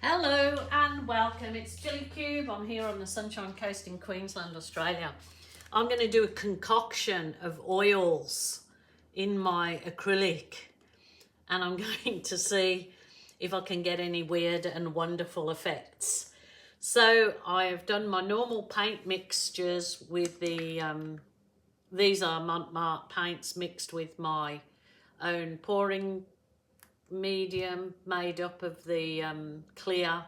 Hello and welcome, it's Gilly Cube. I'm here on the Sunshine Coast in Queensland, Australia. I'm going to do a concoction of oils in my acrylic and I'm going to see if I can get any weird and wonderful effects. So I've done my normal paint mixtures with the, these are Montmartre paints mixed with my own pouring medium made up of the clear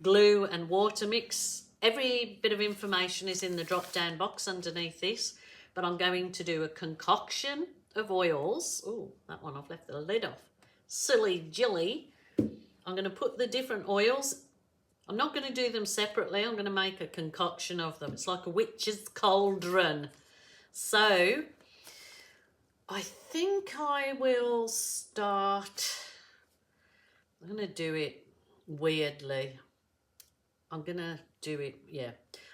glue and water mix. Every bit of information is in the drop down box underneath this, but I'm going to do a concoction of oils. Oh, that one I've left the lid off. Silly Gilly. I'm going to put the different oils. I'm not going to do them separately. I'm going to make a concoction of them. It's like a witch's cauldron. So I think I will start. I'm going to do it weirdly. I'm going to do it, yeah.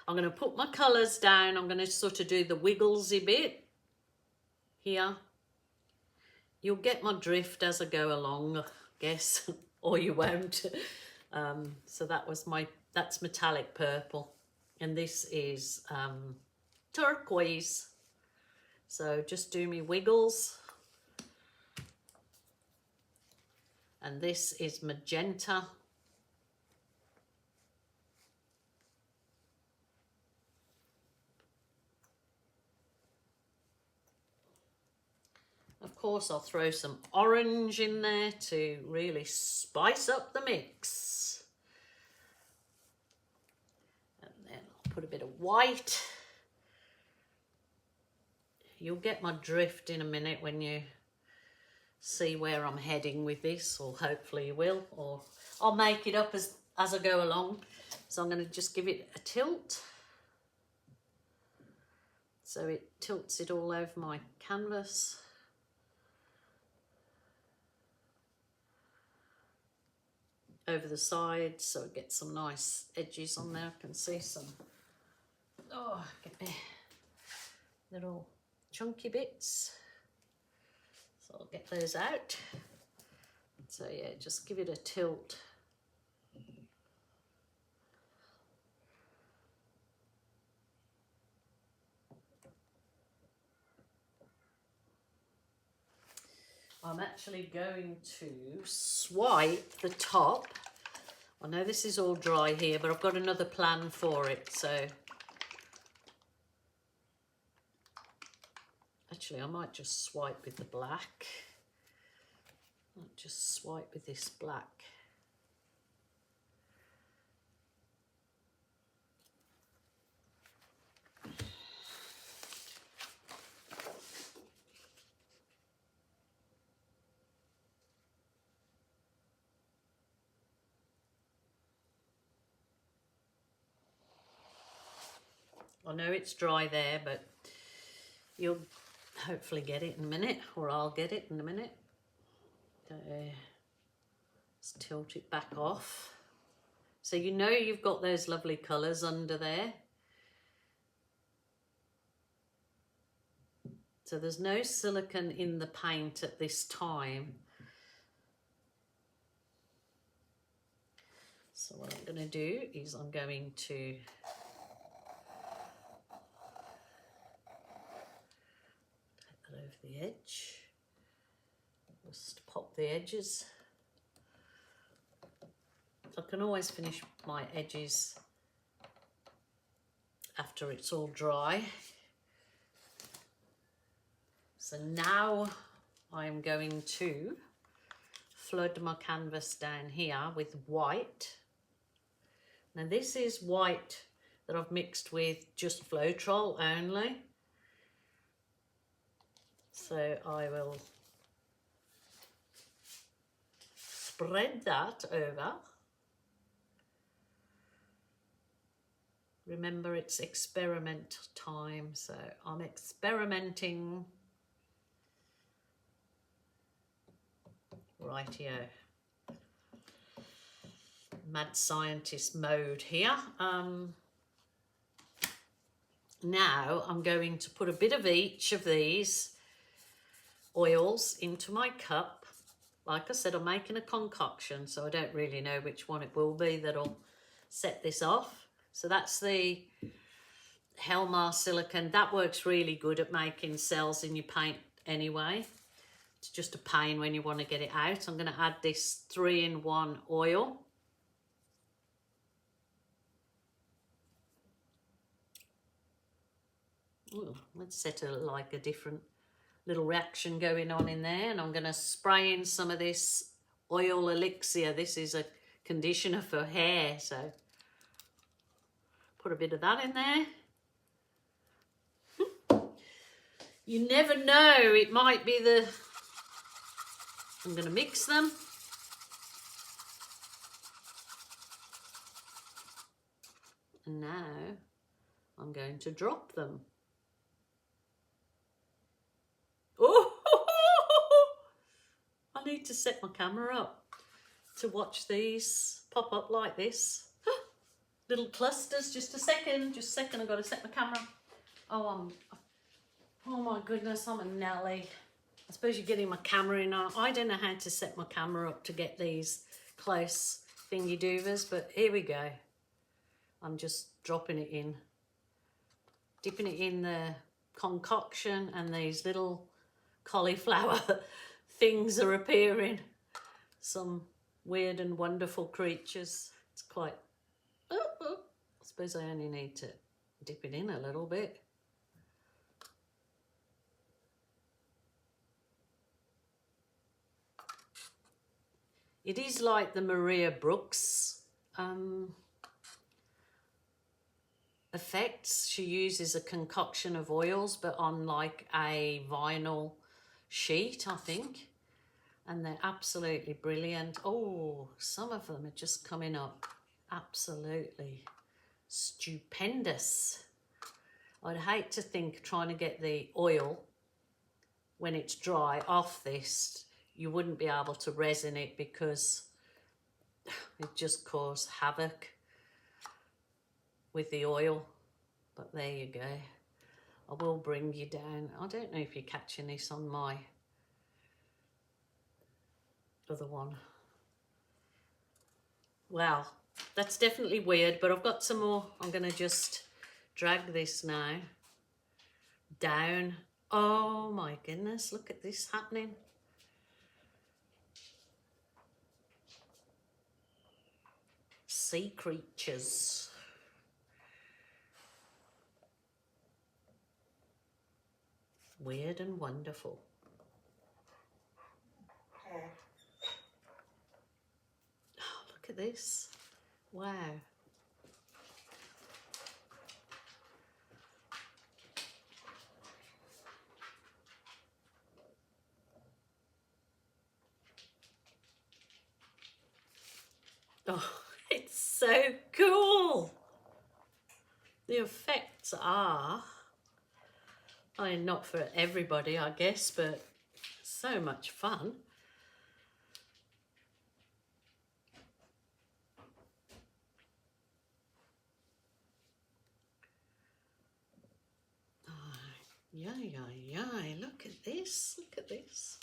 I'm going to put my colours down. I'm going to sort of do the wigglesy bit here. You'll get my drift as I go along, I guess, or you won't. So that's metallic purple. And this is turquoise. So just do me wiggles. And this is magenta. Of course, I'll throw some orange in there to really spice up the mix. And then I'll put a bit of white. You'll get my drift in a minute when you see where I'm heading with this, or hopefully you will, or I'll make it up as I go along. So I'm going to just give it a tilt. So it tilts it all over my canvas. Over the side, so I get some nice edges on there. I can see some, oh, get me little chunky bits. So I'll get those out. So yeah, just give it a tilt. I'm actually going to swipe the top. I know this is all dry here, but I've got another plan for it. So actually, I might just swipe with the black. I'll just swipe with this black. I know it's dry there, but you'll hopefully get it in a minute, or I'll get it in a minute. Let's tilt it back off. So you know you've got those lovely colours under there. So there's no silicone in the paint at this time. So what I'm going to do is I'm going to take that over the edge. Just pop the edges. I can always finish my edges after it's all dry. So now I'm going to flood my canvas down here with white. Now this is white that I've mixed with just Floetrol only. So I will spread that over. Remember, it's experiment time, so I'm experimenting. Rightio. Mad scientist mode here. Now I'm going to put a bit of each of these oils into my cup like I said, I'm making a concoction, so I don't really know which one it will be that'll set this off. So that's the Helmar silicone. That works really good at making cells in your paint anyway. It's just a pain when you want to get it out. I'm going to add this 3-in-1 oil. Ooh, let's set a different little reaction going on in there, and I'm going to spray in some of this oil elixir. This is a conditioner for hair, so put a bit of that in there. You never know, it might be the... I'm going to mix them. And now I'm going to drop them. Oh, I need to set my camera up to watch these pop up like this. Little clusters. Just a second, I've got to set my camera. Oh my goodness, I'm a Nelly. I suppose you're getting my camera in. I don't know how to set my camera up to get these close thingy doovers, but here we go. I'm just dropping it in, dipping it in the concoction, and these little cauliflower things are appearing. Some weird and wonderful creatures. It's quite... I suppose I only need to dip it in a little bit. It is like the Maria Brooks effects. She uses a concoction of oils, but on like a vinyl sheet, I think. And they're absolutely brilliant. Oh, some of them are just coming up absolutely stupendous. I'd hate to think trying to get the oil when it's dry off this, you wouldn't be able to resin it because it just caused havoc with the oil. But there you go. I will bring you down. I don't know if you're catching this on my other one. Wow, that's definitely weird, but I've got some more. I'm going to just drag this now down. Oh my goodness, look at this happening. Sea creatures. Weird and wonderful. Oh, look at this. Wow. Oh, it's so cool. The effects are, I mean, not for everybody, I guess, but so much fun. Oh, yay, look at this, look at this.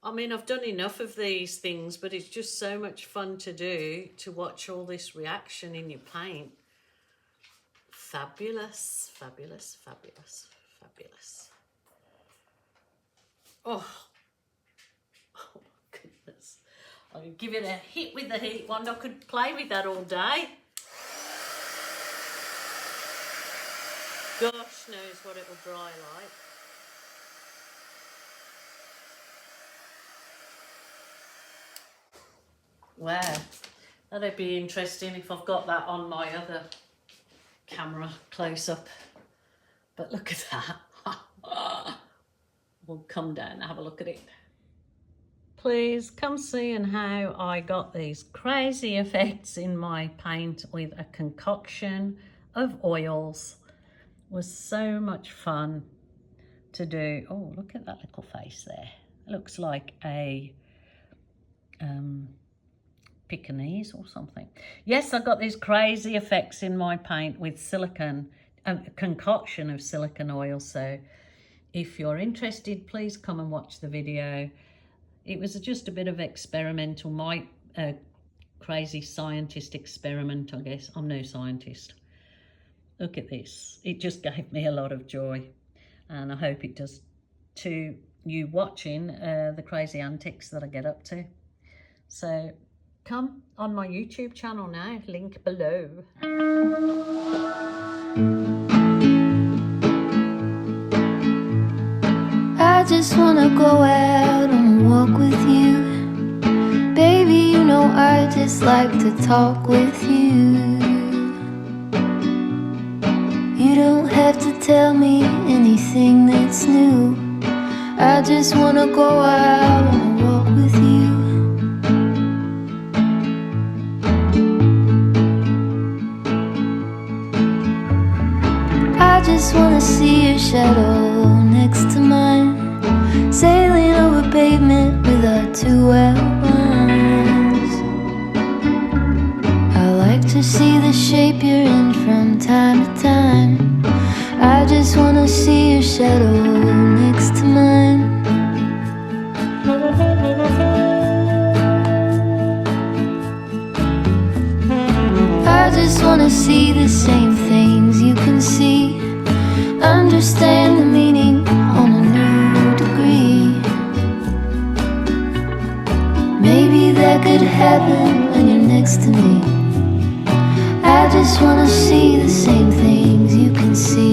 I mean, I've done enough of these things, but it's just so much fun to do, to watch all this reaction in your paint. Fabulous, fabulous, fabulous, fabulous. Oh, oh my goodness. I could give it a hit with the heat wand. I could play with that all day. Gosh knows what it will dry like. Wow, that'd be interesting if I've got that on my other camera close up. But look at that. We'll come down and have a look at it. Please come see and how I got these crazy effects in my paint with a concoction of oils. It was so much fun to do. Oh, look at that little face there. It looks like a Pekingese or something. Yes, I got these crazy effects in my paint with silicone. a concoction of silicone oil. So if you're interested, please come and watch the video. It was just a bit of experimental, my crazy scientist experiment, I guess. I'm no scientist. Look at this. It just gave me a lot of joy, and I hope it does to you watching the crazy antics that I get up to. So come on my YouTube channel now, link below. I just wanna go out on a walk with you. Baby, you know I just like to talk with you. You don't have to tell me anything that's new. I just wanna go out on a walk with you. I just wanna see your shadow next to mine, sailing over pavement with our two outlines. I like to see the shape you're in from time to time. I just wanna see your shadow next to mine. I just wanna see the same things you can see, understand the meaning on a new degree. Maybe that could happen when you're next to me. I just wanna see the same things you can see.